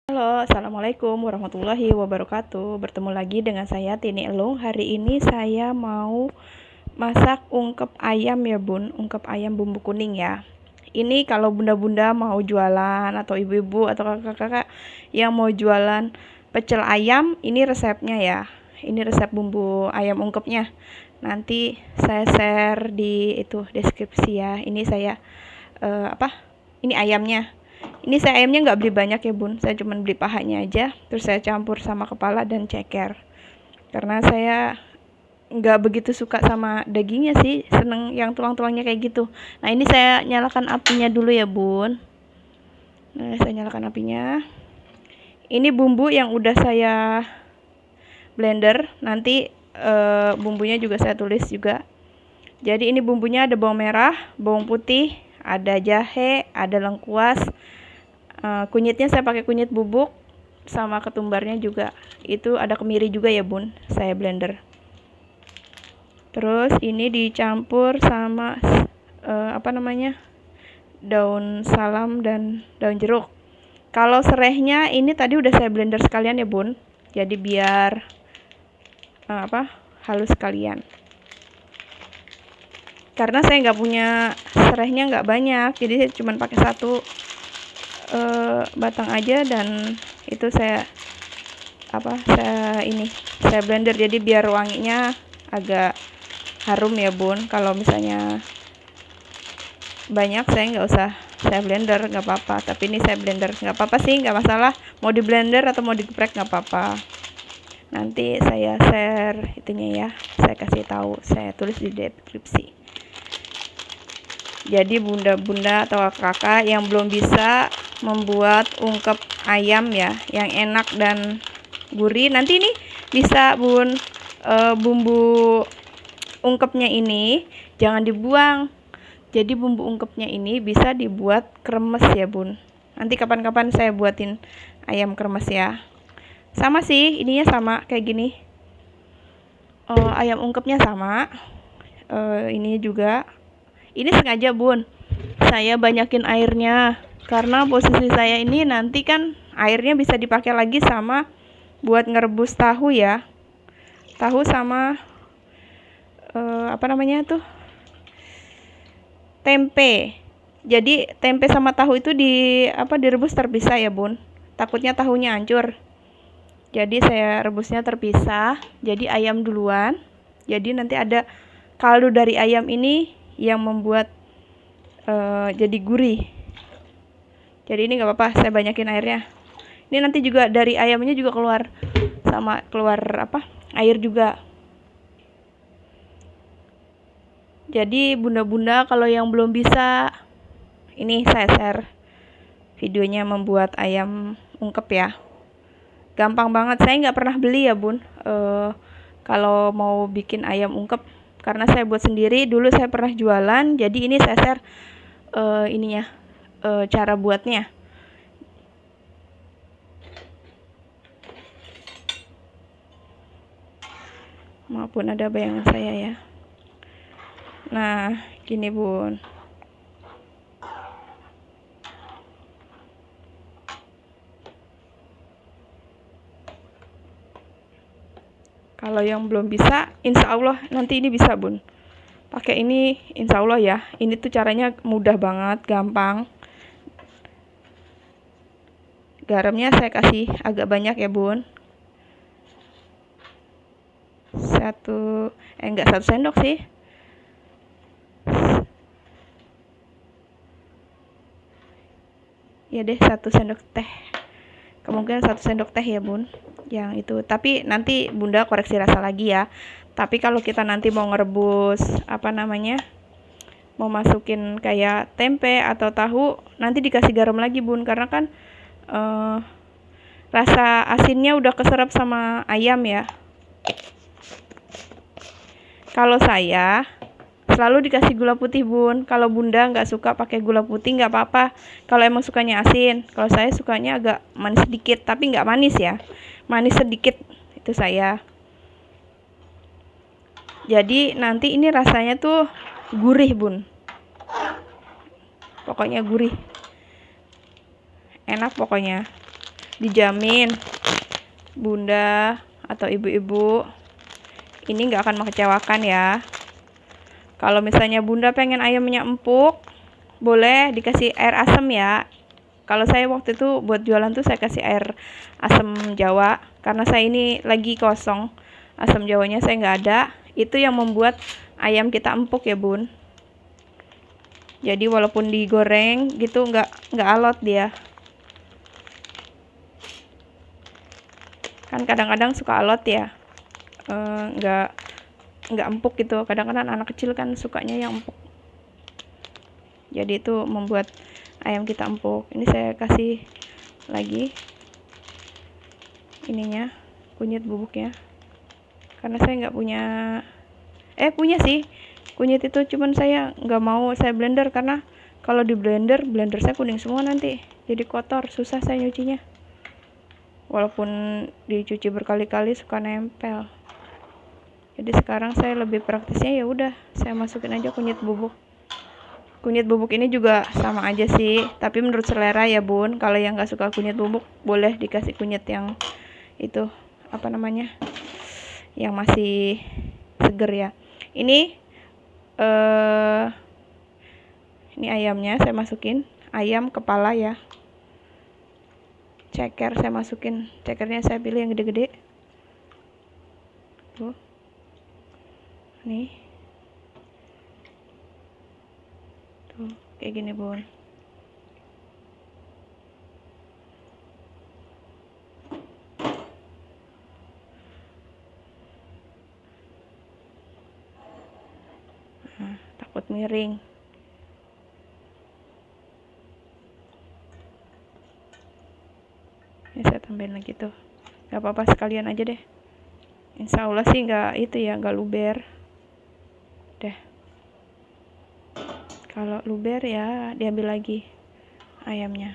Halo, Assalamualaikum warahmatullahi wabarakatuh. Bertemu lagi dengan saya Tini Elung. Hari ini saya mau masak ungkep ayam ya bun, ungkep ayam bumbu kuning ya. Ini kalau bunda-bunda mau jualan atau ibu-ibu atau kakak-kakak yang mau jualan pecel ayam, ini resepnya ya. Ini resep bumbu ayam ungkepnya. Nanti saya share di itu deskripsi ya. Ini saya Ini ayamnya. Ini saya ayamnya nggak beli banyak ya bun, saya cuma beli pahanya aja, terus saya campur sama kepala dan ceker. Karena saya nggak begitu suka sama dagingnya sih, seneng yang tulang-tulangnya kayak gitu. Nah ini saya nyalakan apinya dulu ya bun. Nah saya nyalakan apinya. Ini bumbu yang udah saya blender, nanti bumbunya juga saya tulis juga. Jadi ini bumbunya ada bawang merah, bawang putih, ada jahe, ada lengkuas. Kunyitnya saya pakai kunyit bubuk, sama ketumbarnya juga. Itu ada kemiri juga ya bun, saya blender. Terus ini dicampur sama daun salam dan daun jeruk. Kalau serehnya ini tadi udah saya blender sekalian ya bun, jadi biar halus sekalian. Karena saya nggak punya serehnya, nggak banyak, jadi saya cuma pakai satu batang aja, dan itu saya blender jadi biar wanginya agak harum ya bun. Kalau misalnya banyak saya nggak usah saya blender, nggak apa-apa, tapi ini saya blender, nggak apa-apa sih, nggak masalah mau di blender atau mau digeprek, nggak apa-apa. Nanti saya share itunya ya, saya kasih tahu, saya tulis di deskripsi. Jadi bunda-bunda atau kakak yang belum bisa membuat ungkep ayam ya yang enak dan gurih, nanti ini bisa bun, bumbu ungkepnya ini jangan dibuang. Jadi bumbu ungkepnya ini bisa dibuat kremes ya bun. Nanti kapan-kapan saya buatin ayam kremes ya. Sama sih, ininya sama kayak gini. Ayam ungkepnya sama. Ini juga. Ini sengaja bun, saya banyakin airnya karena posisi saya ini nanti kan airnya bisa dipakai lagi sama buat ngerebus tahu ya, tahu sama tempe. Jadi tempe sama tahu itu direbus terpisah ya bun, takutnya tahunya hancur. Jadi saya rebusnya terpisah, jadi ayam duluan. Jadi nanti ada kaldu dari ayam ini yang membuat jadi gurih. Jadi ini nggak apa-apa, saya banyakin airnya. Ini nanti juga dari ayamnya juga keluar air juga. Jadi bunda-bunda kalau yang belum bisa, ini saya share videonya membuat ayam ungkep ya. Gampang banget, saya nggak pernah beli ya bun. Kalau mau bikin ayam ungkep, karena saya buat sendiri. Dulu saya pernah jualan, jadi ini saya share cara buatnya. Maupun ada bayangan saya ya. Nah, gini bun. Kalau yang belum bisa, insya Allah nanti ini bisa bun. Pakai ini insya Allah ya. Ini tuh caranya mudah banget, gampang. Garamnya saya kasih agak banyak ya bun. Enggak 1 sendok sih. Ya deh, 1 sendok teh. Kemungkinan 1 sendok teh ya bun. Yang itu. Tapi nanti bunda koreksi rasa lagi ya. Tapi kalau kita nanti mau ngerebus mau masukin kayak tempe atau tahu, nanti dikasih garam lagi bun, karena kan rasa asinnya udah keserap sama ayam ya. Kalau saya selalu dikasih gula putih bun. Kalau bunda nggak suka pakai gula putih nggak apa-apa, kalau emang sukanya asin. Kalau saya sukanya agak manis sedikit, tapi nggak manis ya, manis sedikit itu saya. Jadi nanti ini rasanya tuh gurih bun, pokoknya gurih, enak pokoknya. dijamin bunda atau ibu-ibu ini nggak akan mengecewakan ya. Kalau misalnya bunda pengen ayamnya empuk, boleh dikasih air asam ya. Kalau saya waktu itu buat jualan tuh saya kasih air asam Jawa, karena saya ini lagi kosong, asam Jawanya saya nggak ada. Itu yang membuat ayam kita empuk ya bun. Jadi walaupun digoreng gitu nggak alot dia. Kan kadang-kadang suka alot ya, nggak empuk gitu. Kadang-kadang anak kecil kan sukanya yang empuk. Jadi itu membuat ayam kita empuk. Ini saya kasih lagi ininya, kunyit bubuknya, karena saya nggak punya, punya sih kunyit itu, cuman saya nggak mau saya blender, karena kalau di blender saya kuning semua nanti, jadi kotor, susah saya nyucinya. Walaupun dicuci berkali-kali suka nempel. Jadi sekarang saya lebih praktisnya ya udah saya masukin aja kunyit bubuk. Kunyit bubuk ini juga sama aja sih, tapi menurut selera ya bun. Kalau yang nggak suka kunyit bubuk boleh dikasih kunyit yang itu apa namanya, yang masih seger ya. Ini ayamnya saya masukin, ayam kepala ya. Ceker saya masukin, cekernya saya pilih yang gede-gede tuh. Nih tuh kayak gini bun. Takut miring. Ini saya tambahin lagi tuh, nggak apa-apa sekalian aja deh. Insya Allah sih nggak itu ya, nggak luber deh. Kalau luber ya diambil lagi ayamnya.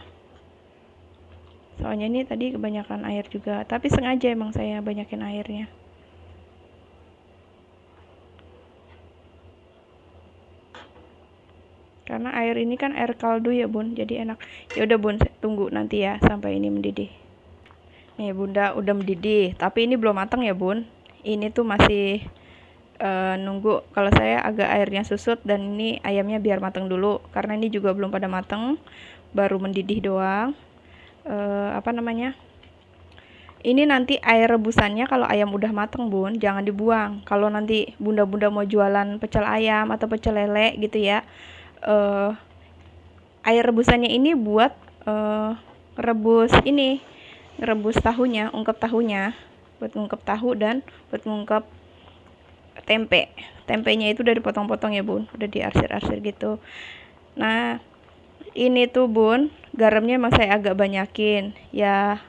Soalnya ini tadi kebanyakan air juga, tapi sengaja emang saya banyakin airnya. Karena air ini kan air kaldu ya bun, jadi enak. Ya udah bun, tunggu nanti ya sampai ini mendidih. Nih bunda udah mendidih, tapi ini belum matang ya bun. Ini tuh masih nunggu. Kalau saya agak airnya susut, dan ini ayamnya biar matang dulu, karena ini juga belum pada matang, baru mendidih doang. Apa namanya? Ini nanti air rebusannya kalau ayam udah matang bun, jangan dibuang. Kalau nanti bunda-bunda mau jualan pecel ayam atau pecel lele gitu ya, air rebusannya ini buat rebus ini, rebus tahunya, ungkep tahunya, buat ngungkep tahu dan buat ngungkep tempe. Tempenya itu udah dipotong-potong ya bun, udah diarsir-arsir gitu. Nah ini tuh bun, garamnya emang saya agak banyakin ya,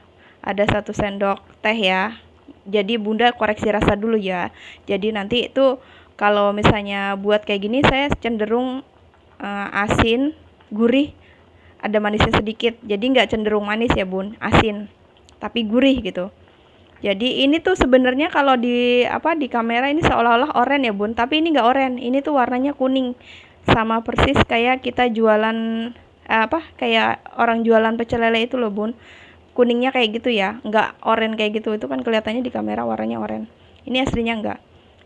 ada 1 sendok teh ya. Jadi bunda koreksi rasa dulu ya. Jadi nanti itu kalau misalnya buat kayak gini saya cenderung asin, gurih, ada manisnya sedikit. Jadi nggak cenderung manis ya bun, asin tapi gurih gitu. Jadi ini tuh sebenarnya kalau di kamera ini seolah-olah oranye ya bun, tapi ini nggak oranye, ini tuh warnanya kuning, sama persis kayak kita jualan kayak orang jualan pecel lele itu loh bun, kuningnya kayak gitu ya, nggak oranye kayak gitu. Itu kan kelihatannya di kamera warnanya oranye, ini aslinya enggak.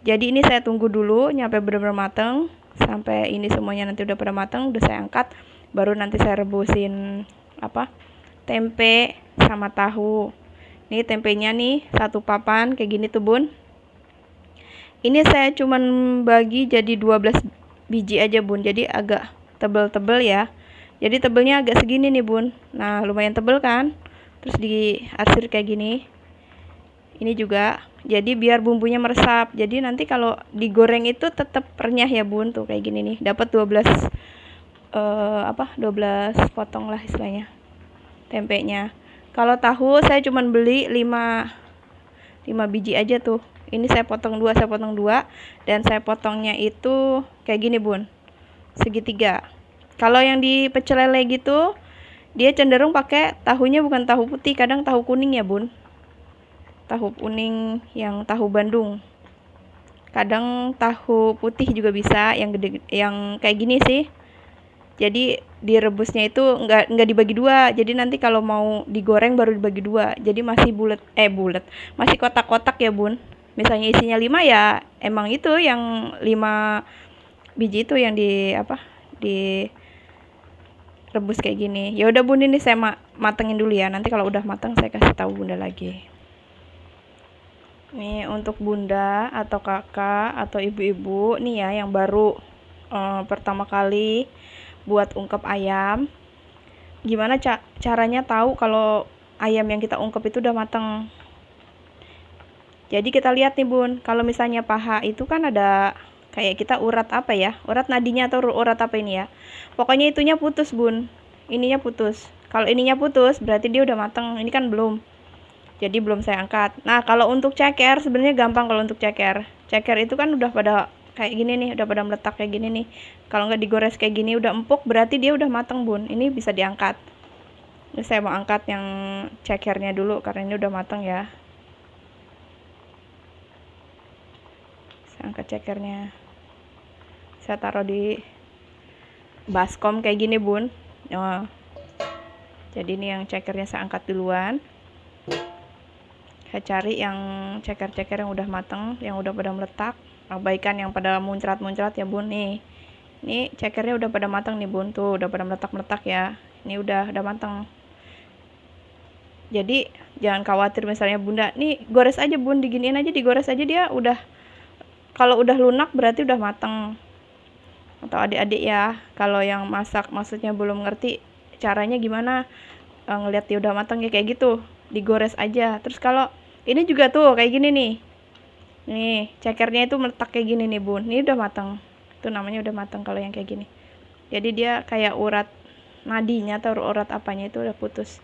Jadi ini saya tunggu dulu nyampe benar-benar mateng, sampai ini semuanya nanti udah pada mateng, udah saya angkat, baru nanti saya rebusin tempe sama tahu. Nih tempenya nih 1 papan kayak gini tuh bun. Ini saya cuman bagi jadi 12 biji aja bun, jadi agak tebel-tebel ya. Jadi tebelnya agak segini nih bun. Nah lumayan tebel kan, terus diarsir kayak gini. Ini juga jadi biar bumbunya meresap, jadi nanti kalau digoreng itu tetap renyah ya bun. Tuh kayak gini nih, dapat 12 12 potong lah istilahnya tempenya. Kalau tahu saya cuman beli 5 biji aja tuh. Ini saya potong 2, dan saya potongnya itu kayak gini bun, segitiga. Kalau yang di pecel lele gitu, dia cenderung pakai tahunya bukan tahu putih, kadang tahu kuning ya bun. Tahu kuning yang tahu Bandung. Kadang tahu putih juga bisa, yang gede, yang kayak gini sih. Jadi direbusnya itu nggak dibagi dua, jadi nanti kalau mau digoreng baru dibagi dua, jadi masih bulat masih kotak-kotak ya bun. Misalnya isinya 5 ya emang itu yang 5 biji itu yang di apa, di rebus kayak gini. Ya udah bun, ini saya matengin dulu ya, nanti kalau udah matang saya kasih tahu bunda lagi. Nih untuk bunda atau kakak atau ibu-ibu nih ya yang baru pertama kali buat ungkep ayam, gimana caranya tahu kalau ayam yang kita ungkep itu udah matang. Jadi kita lihat nih bun, kalau misalnya paha itu kan ada kayak kita urat apa ya, urat nadinya atau urat apa ini ya, pokoknya itunya putus bun, ininya putus. Kalau ininya putus berarti dia udah matang, ini kan belum, jadi belum saya angkat. Nah kalau untuk ceker sebenarnya gampang. Kalau untuk ceker itu kan udah pada kayak gini nih, udah pada meletak kayak gini nih. Kalau nggak digores kayak gini udah empuk, berarti dia udah matang bun, ini bisa diangkat. Ini saya mau angkat yang cekernya dulu karena ini udah matang ya. Saya angkat cekernya, saya taruh di baskom kayak gini bun. Oh, jadi ini yang cekernya saya angkat duluan. Saya cari yang ceker-ceker yang udah matang, yang udah pada meletak. Abaikan yang pada muncrat-muncrat ya bun. Nih ini cekernya udah pada matang nih bun, tuh udah pada meletak-meletak ya, ini udah matang. Jadi jangan khawatir misalnya bunda nih gores aja bun, diginiin aja, digores aja, dia udah, kalau udah lunak berarti udah matang. Atau adik-adik ya kalau yang masak maksudnya belum ngerti caranya gimana ngeliat dia udah matang ya kayak gitu, digores aja. Terus kalau ini juga tuh kayak gini nih cekernya itu meletak kayak gini nih bun, ini udah matang, itu namanya udah matang kalau yang kayak gini. Jadi dia kayak urat nadinya atau urat apanya itu udah putus.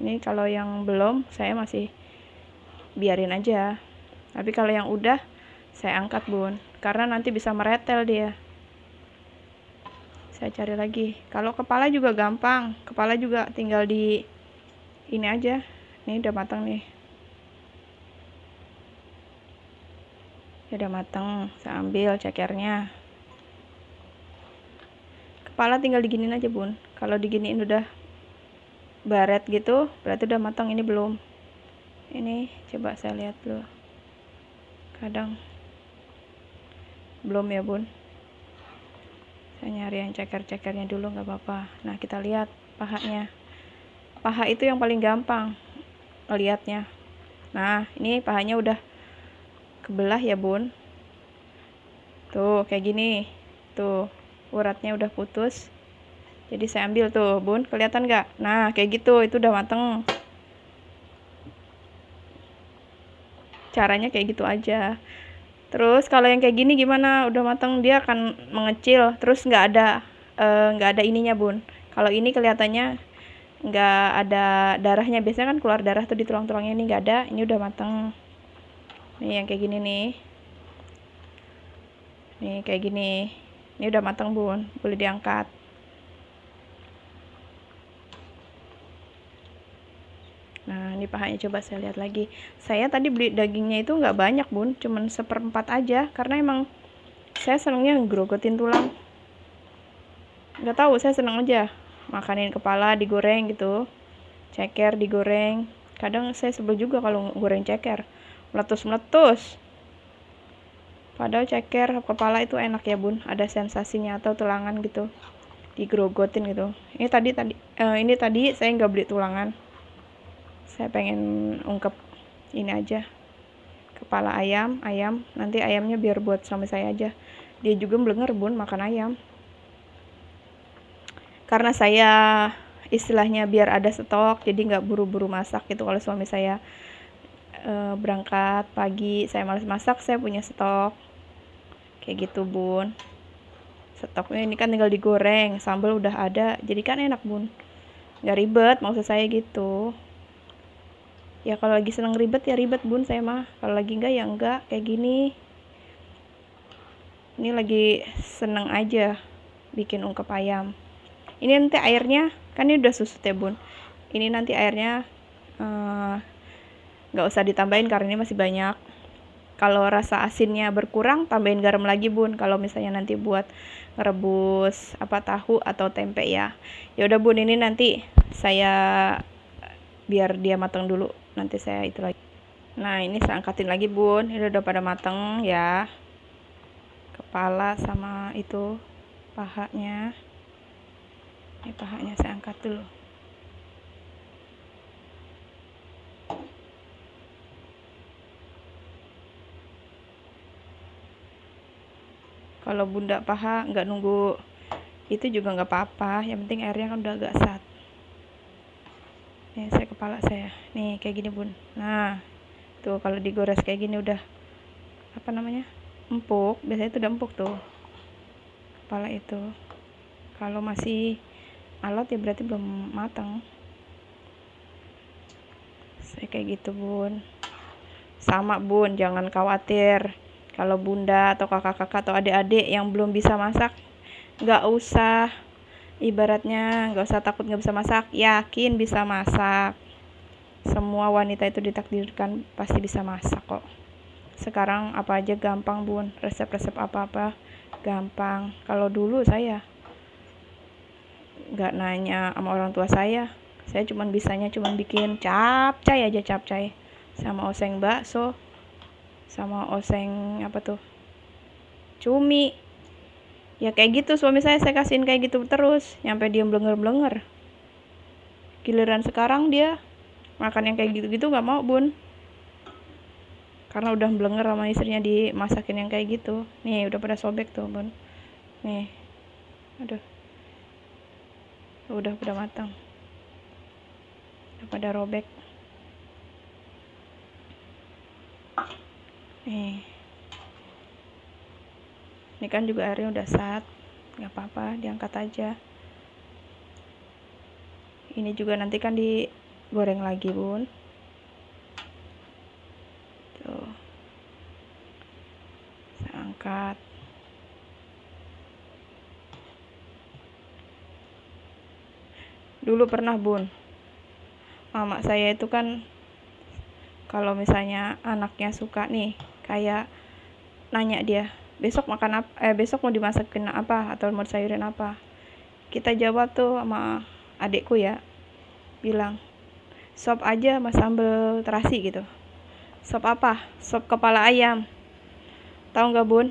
Ini kalau yang belum saya masih biarin aja, tapi kalau yang udah saya angkat bun, karena nanti bisa meretel dia. Saya cari lagi. Kalau kepala juga gampang, kepala juga tinggal di ini aja. Ini udah matang nih, udah matang, saya ambil cekernya. Kepala tinggal diginiin aja bun, kalau diginiin udah baret gitu berarti udah matang. Ini belum, ini coba saya lihat dulu, kadang belum ya bun. Saya nyari yang ceker-cekernya dulu, nggak apa-apa. Nah kita lihat pahanya, paha itu yang paling gampang ngeliatnya. Nah ini pahanya udah kebelah ya bun, tuh kayak gini, tuh uratnya udah putus. Jadi saya ambil tuh bun, kelihatan nggak? Nah kayak gitu, itu udah mateng. Caranya kayak gitu aja. Terus kalau yang kayak gini gimana? Udah mateng dia akan mengecil, terus nggak ada ininya bun. Kalau ini kelihatannya nggak ada darahnya, biasanya kan keluar darah tuh di tulang-tulangnya, ini nggak ada, ini udah mateng. Nih yang kayak gini nih kayak gini, ini udah mateng bun, boleh diangkat. Nah ini pahanya coba saya lihat lagi. Saya tadi beli dagingnya itu nggak banyak bun, cuman 1/4 aja, karena emang saya senangnya ngegrogotin tulang. Nggak tahu, saya senang aja makanin kepala digoreng gitu, ceker digoreng. Kadang saya sebel juga kalau goreng ceker, meletus-meletus. Padahal ceker kepala itu enak ya bun, ada sensasinya, atau tulangan gitu digrogotin gitu. Ini tadi saya nggak beli tulangan, saya pengen ungkep ini aja, kepala ayam. Nanti ayamnya biar buat suami saya aja, dia juga belenger bun makan ayam. Karena saya istilahnya biar ada stok, jadi nggak buru-buru masak gitu. Kalau suami saya berangkat pagi, saya males masak, saya punya stok kayak gitu bun. Stoknya ini kan tinggal digoreng, sambal udah ada, jadi kan enak bun, nggak ribet maksud saya gitu ya. Kalau lagi seneng ribet ya ribet bun saya mah, kalau lagi enggak ya enggak, kayak gini. Ini lagi seneng aja bikin ungkep ayam. Ini nanti airnya kan ini udah susut ya bun, ini nanti airnya nggak usah ditambahin karena ini masih banyak. Kalau rasa asinnya berkurang, tambahin garam lagi bun. Kalau misalnya nanti buat ngerebus tahu atau tempe ya. Ya udah bun, ini nanti saya biar dia matang dulu. Nanti saya itu lagi. Nah ini saya angkatin lagi bun. Ini udah pada matang ya. Kepala sama itu pahanya. Ini pahanya saya angkat dulu. Kalau bunda paha nggak nunggu itu juga nggak apa-apa, yang penting airnya kan udah agak sat. Nih saya kepala saya, nih kayak gini bun. Nah tuh kalau digores kayak gini udah empuk, biasanya itu udah empuk tuh kepala itu. Kalau masih alot ya berarti belum matang. Saya kayak gitu bun. Sama bun, jangan khawatir kalau bunda atau kakak-kakak atau adik-adik yang belum bisa masak, nggak usah takut nggak bisa masak. Yakin bisa masak. Semua wanita itu ditakdirkan pasti bisa masak kok. Sekarang apa aja gampang bun, resep-resep apa-apa gampang. Kalau dulu saya nggak nanya sama orang tua saya bisanya bikin capcay aja, capcay sama oseng bakso, sama oseng cumi ya kayak gitu. Suami saya kasihin kayak gitu terus nyampe dia blenger-blenger. Giliran sekarang dia makan yang kayak gitu-gitu nggak mau bun, karena udah blenger sama istrinya dimasakin yang kayak gitu. Nih udah pada sobek tuh bun, nih aduh, udah matang, udah pada robek. Ini kan juga airnya udah sat, nggak apa-apa, diangkat aja. Ini juga nanti kan digoreng lagi bun. Tuh, saya angkat. Dulu pernah bun, mama saya itu kan kalau misalnya anaknya suka nih, kayak nanya dia, besok makan apa, besok mau dimasakin apa atau mau sayurin apa. Kita jawab tuh sama adikku ya, bilang sop aja mas sambal terasi gitu. Sop apa? Sop kepala ayam. Tahu nggak bun?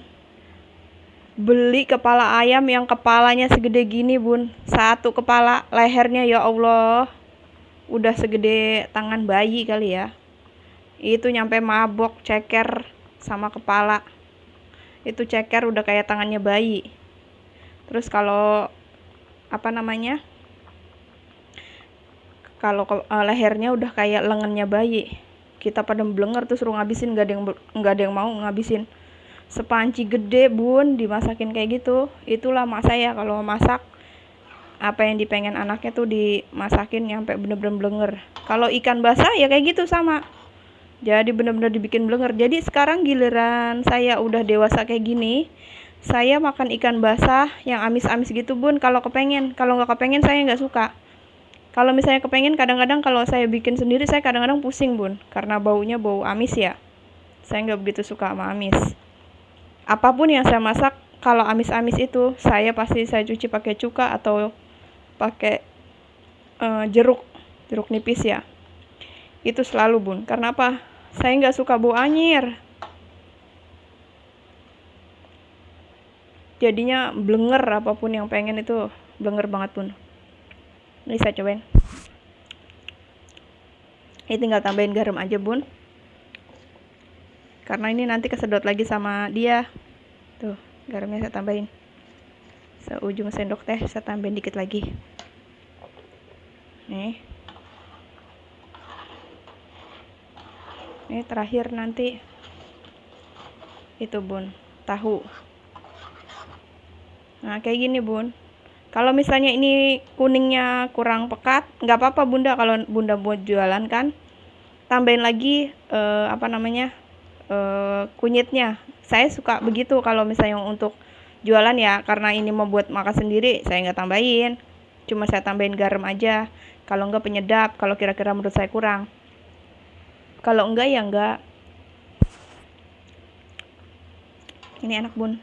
Beli kepala ayam yang kepalanya segede gini bun, satu kepala, lehernya ya Allah udah segede tangan bayi kali ya. Itu nyampe mabok, ceker sama kepala. Itu ceker udah kayak tangannya bayi. Terus kalau kalau lehernya udah kayak lengannya bayi. Kita pada blenger tuh suruh ngabisin, nggak ada yang mau ngabisin. Sepanci gede bun dimasakin kayak gitu. Itulah mak saya kalau masak, apa yang dipengen anaknya tuh dimasakin nyampe bener-bener blenger. Kalau ikan basah ya kayak gitu sama, jadi bener-bener dibikin blenger. Jadi sekarang giliran saya udah dewasa kayak gini, saya makan ikan basah yang amis-amis gitu bun kalau kepengen. Kalau nggak kepengen saya nggak suka. Kalau misalnya kepengen, kadang-kadang kalau saya bikin sendiri saya kadang-kadang pusing bun, karena baunya bau amis ya. Saya nggak begitu suka sama amis. Apapun yang saya masak, kalau amis-amis itu saya pasti saya cuci pakai cuka atau pakai jeruk nipis ya. Itu selalu bun. Karena apa? Saya nggak suka bau anyir. Jadinya blenger, apapun yang pengen itu blenger banget bun. Ini saya cobain. Ini tinggal tambahin garam aja bun, karena ini nanti kesedot lagi sama dia. Tuh garamnya saya tambahin seujung sendok teh, saya tambahin dikit lagi nih. Ini terakhir nanti itu bun, tahu. Nah kayak gini bun. Kalau misalnya ini kuningnya kurang pekat, nggak apa-apa bunda. Kalau bunda buat jualan kan, tambahin lagi kunyitnya. Saya suka begitu kalau misalnya untuk jualan ya, karena ini mau buat makan sendiri saya nggak tambahin, cuma saya tambahin garam aja. Kalau nggak penyedap, kalau kira-kira menurut saya kurang. Kalau enggak ya enggak. Ini enak bun,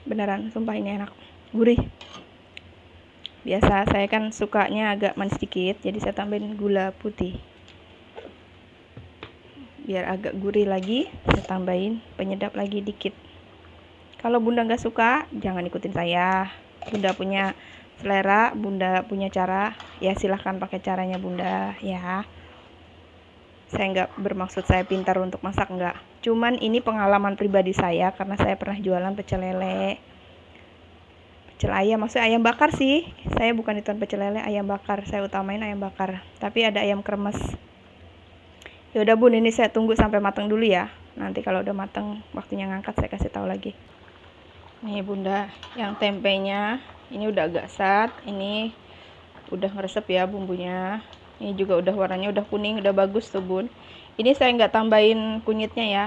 beneran, sumpah ini enak, gurih. Biasa saya kan sukanya agak manis sedikit, jadi saya tambahin gula putih. Biar agak gurih lagi, saya tambahin penyedap lagi dikit. Kalau bunda nggak suka, jangan ikutin saya. Bunda punya selera, bunda punya cara, ya silahkan pakai caranya bunda ya. Saya nggak bermaksud saya pintar untuk masak, nggak. Cuman ini pengalaman pribadi saya karena saya pernah jualan pecel lele, pecel ayam, maksudnya ayam bakar sih. Saya bukan ituan pecel lele, ayam bakar. Saya utamain ayam bakar, tapi ada ayam kremes. Ya udah bun, ini saya tunggu sampai matang dulu ya. Nanti kalau udah matang, waktunya ngangkat saya kasih tahu lagi. Nih bunda, yang tempenya ini udah agak sat, ini udah ngeresep ya bumbunya. Ini juga udah warnanya udah kuning, udah bagus tuh bun. Ini saya nggak tambahin kunyitnya ya.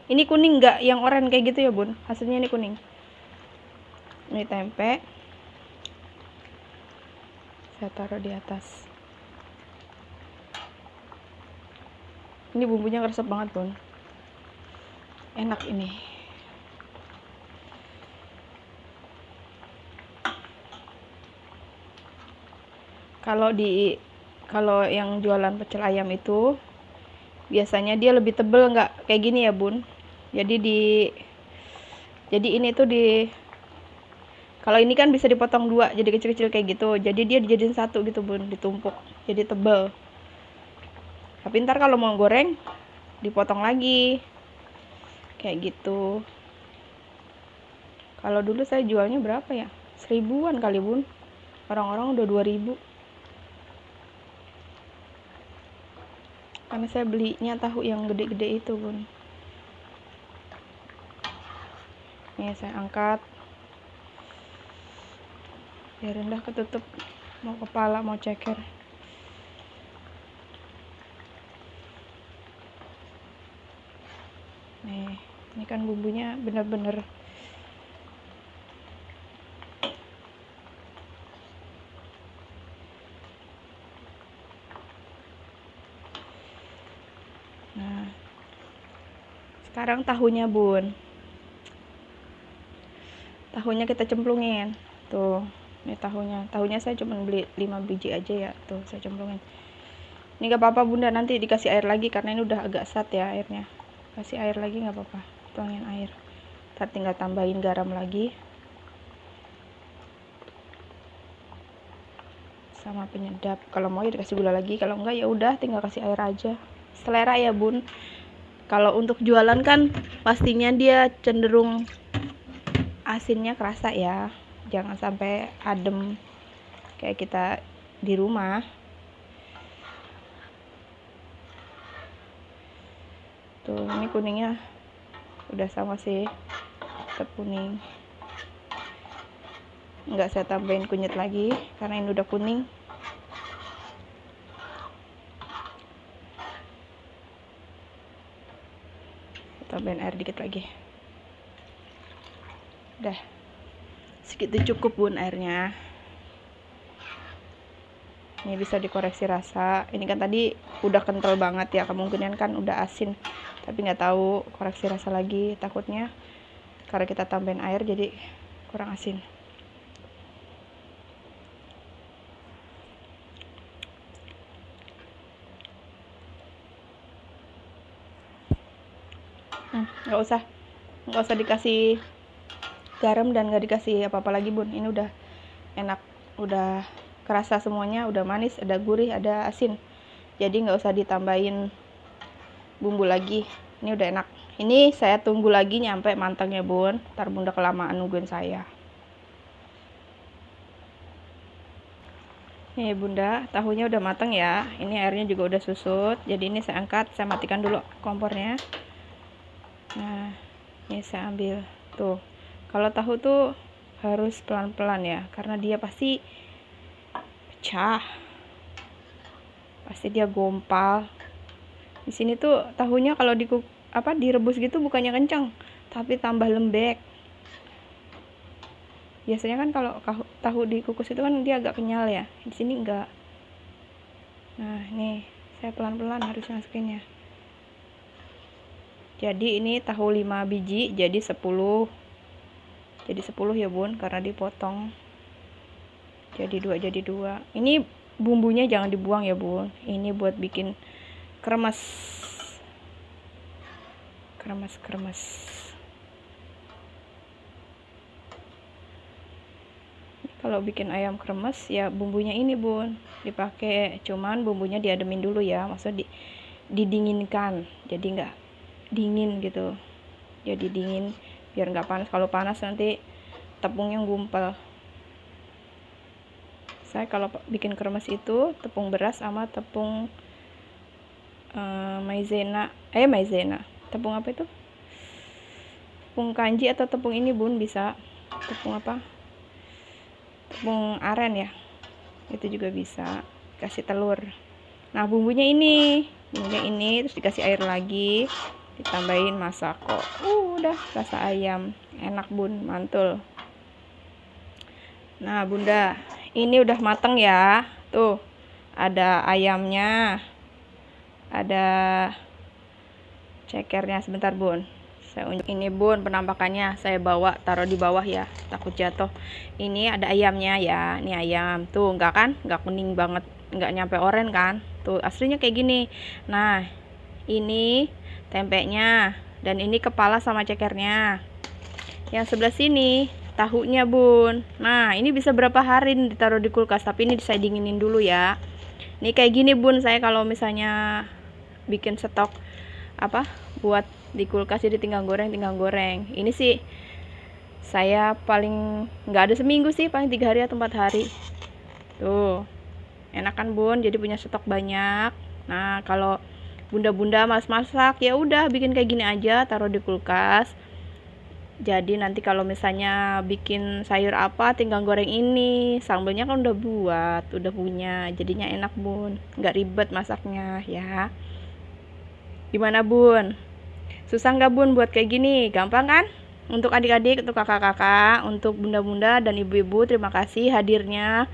Ini kuning nggak yang oranye kayak gitu ya bun, hasilnya ini kuning. Ini tempe, saya taruh di atas. Ini bumbunya ngeresep banget bun, enak ini. Kalau yang jualan pecel ayam itu biasanya dia lebih tebel, nggak kayak gini ya bun. Jadi ini tuh kalau ini kan bisa dipotong dua jadi kecil-kecil kayak gitu, jadi dia dijadiin satu gitu bun, ditumpuk jadi tebel. Tapi ntar kalau mau goreng dipotong lagi kayak gitu. Kalau dulu saya jualnya berapa ya, 1000-an kali bun, orang-orang udah 2000. Karena saya belinya tahu yang gede-gede itu bun. Nih saya angkat, biar rendah ketutup, mau kepala mau ceker. Nih ini kan bumbunya bener-bener nah. Sekarang tahunya bun, tahunya kita cemplungin tuh. Ini tahunya saya cuma beli 5 biji aja ya, tuh saya cemplungin. Ini gak apa-apa bunda, nanti dikasih air lagi karena ini udah agak sat ya airnya. Kasih air lagi nggak apa-apa, tuangin air. Ntar tinggal tambahin garam lagi sama penyedap. Kalau mau ya dikasih gula lagi, kalau enggak ya udah tinggal kasih air aja. Selera ya bun. Kalau untuk jualan kan pastinya dia cenderung asinnya kerasa ya, jangan sampai adem kayak kita di rumah. Tuh ini kuningnya udah sama sih, tetap kuning. Nggak saya tambahin kunyit lagi karena ini udah kuning. Tambahin air dikit lagi. Udah segitu cukup bun airnya. Ini bisa dikoreksi rasa. Ini kan tadi udah kental banget ya, kemungkinan kan udah asin, tapi nggak tahu, koreksi rasa lagi, takutnya karena kita tambahin air jadi kurang asin. Nggak usah dikasih garam dan nggak dikasih apa-apa lagi bun. Ini udah enak, udah kerasa semuanya, udah manis, ada gurih, ada asin, jadi nggak usah ditambahin bumbu lagi. Ini udah enak. Ini saya tunggu lagi nyampe matangnya bun, ntar bunda kelamaan nungguin saya. Nih bunda, tahunya udah matang ya, ini airnya juga udah susut, jadi ini saya angkat, saya matikan dulu kompornya. Nah ini saya ambil tuh. Kalau tahu tuh harus pelan-pelan ya, karena dia pasti pecah, pasti dia gompal. Di sini tuh tahunya kalau direbus gitu bukannya kencang, tapi tambah lembek. Biasanya kan kalau tahu dikukus itu kan dia agak kenyal ya, di sini enggak. Nah nih saya pelan-pelan harus masukinnya. Jadi ini tahu 5 biji jadi 10. Jadi 10 ya bun, karena dipotong. Jadi 2. Ini bumbunya jangan dibuang ya bun. Ini buat bikin kremes. Kalau bikin ayam kremes ya bumbunya ini bun dipakai, cuman bumbunya diademin dulu ya, maksudnya didinginkan, jadi nggak dingin gitu, jadi dingin biar nggak panas. Kalau panas nanti tepungnya gumpal. Saya kalau bikin kremes itu tepung beras sama tepung maizena, tepung apa itu, tepung kanji atau tepung ini bun, bisa tepung apa, tepung aren ya, itu juga bisa. Kasih telur. Nah bumbunya ini terus dikasih air lagi, ditambahin masako. Udah rasa ayam enak bun, mantul. Nah bunda, ini udah mateng ya, tuh ada ayamnya, ada cekernya. Sebentar bun, saya unjuk. Ini bun penampakannya, saya bawa taruh di bawah ya, takut jatuh. Ini ada ayamnya ya, ini ayam tuh, enggak kan, enggak kuning banget, enggak nyampe oranye kan, tuh aslinya kayak gini. Nah ini tempenya, dan ini kepala sama cekernya. Yang sebelah sini tahunya bun. Nah ini bisa berapa hari ditaruh di kulkas, tapi ini saya dinginin dulu ya. Ini kayak gini bun, saya kalau misalnya bikin stok apa buat di kulkas, jadi tinggal goreng. Ini sih saya paling nggak ada seminggu sih, paling 3 hari atau 4 hari. Tuh enak kan bun, jadi punya stok banyak. Nah kalau bunda-bunda malas masak ya udah bikin kayak gini aja, taruh di kulkas. Jadi nanti kalau misalnya bikin sayur apa, tinggal goreng ini. Sambelnya kan udah punya, jadinya enak bun, nggak ribet masaknya ya. Gimana bun? Susah nggak bun buat kayak gini? Gampang kan? Untuk adik-adik, untuk kakak-kakak, untuk bunda-bunda dan ibu-ibu, terima kasih hadirnya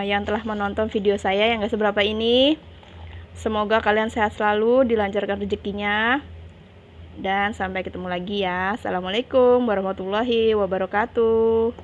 yang telah menonton video saya yang gak seberapa ini. Semoga kalian sehat selalu, dilancarkan rezekinya, dan sampai ketemu lagi ya. Assalamualaikum warahmatullahi wabarakatuh.